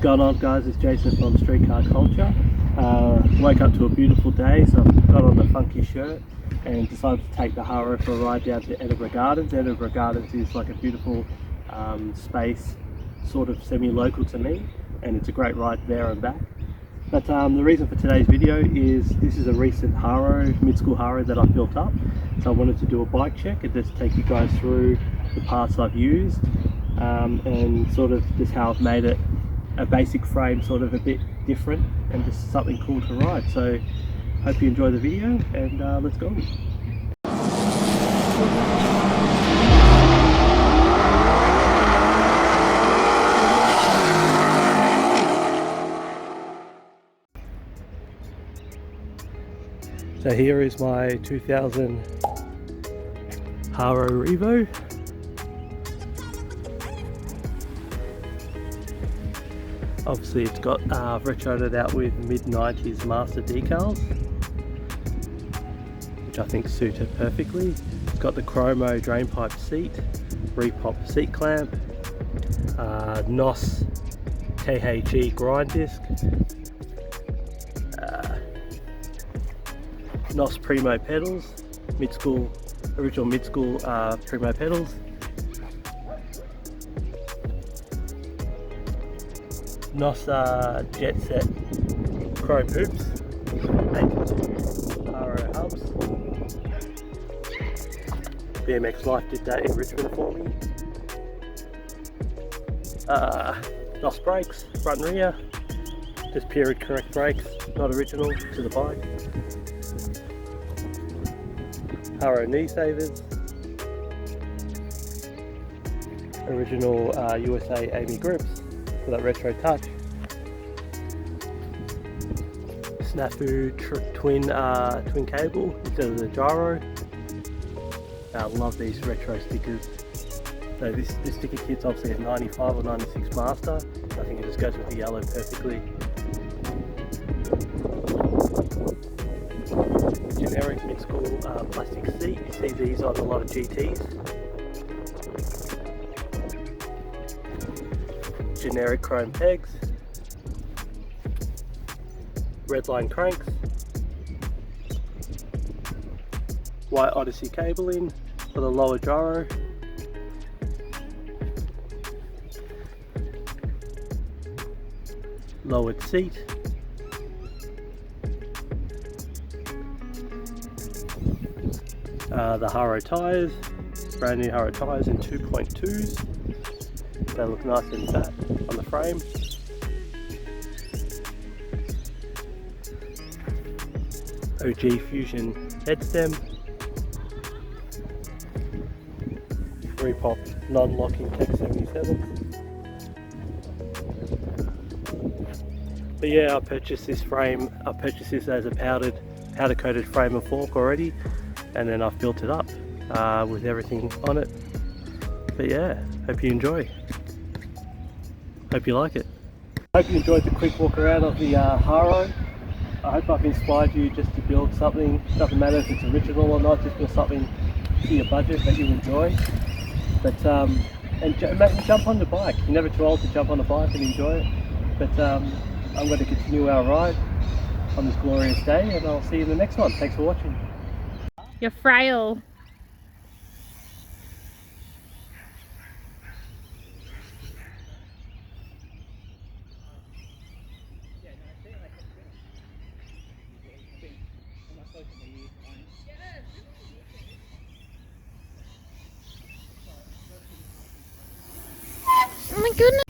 What's going on, guys? It's Jason from Streetcar Culture. Woke up to a beautiful day, so I've got on the funky shirt and decided to take the Haro for a ride down to Edinburgh Gardens. Edinburgh Gardens is like a beautiful space, sort of semi-local to me, and it's a great ride there and back. But the reason for today's video is this is a recent Haro, mid-school Haro that I built up. So I wanted to do a bike check and just take you guys through the parts I've used and sort of just how I've made it a basic frame, sort of a bit different and just something cool to ride. So hope you enjoy the video, and let's go. So here is my 2000 Haro Revo. Obviously it's got retroed it out with mid-90s master decals, which I think suit it perfectly. It's got the chromo drain pipe seat, repop seat clamp, NOS KHE grind disc, NOS Primo pedals, original mid-school Primo pedals, NOS Jet Set chrome hoops, 8 Haro hubs. BMX Life did that in Richmond for me. NOS brakes, front and rear, just period correct brakes, not original to the bike. Haro knee savers, original USA Amy grips for that retro touch. Snafu twin cable instead of the gyro. I love these retro stickers. So this sticker kit's obviously a 95 or 96 master. I think it just goes with the yellow perfectly. Generic mid-school plastic seat. You see these on a lot of GTs. Generic chrome pegs. Redline cranks. White Odyssey cabling for the lower gyro. Lowered seat. The Haro tyres, brand new Haro tyres in 2.2s. They look nice and fat on the frame. OG Fusion head stem. Repop non-locking Tech 77. But yeah, I purchased this frame. I purchased this as a powder coated frame and fork already, and then I've built it up with everything on it. But yeah, hope you enjoy. Hope you like it. Hope you enjoyed the quick walk around of the Haro. I hope I've inspired you just to build something. Doesn't matter if it's original or not, just build something to your budget that you enjoy. But and jump on the bike. You're never too old to jump on a bike and enjoy it. But I'm going to continue our ride on this glorious day, and I'll see you in the next one. Thanks for watching. You're frail. Oh my goodness.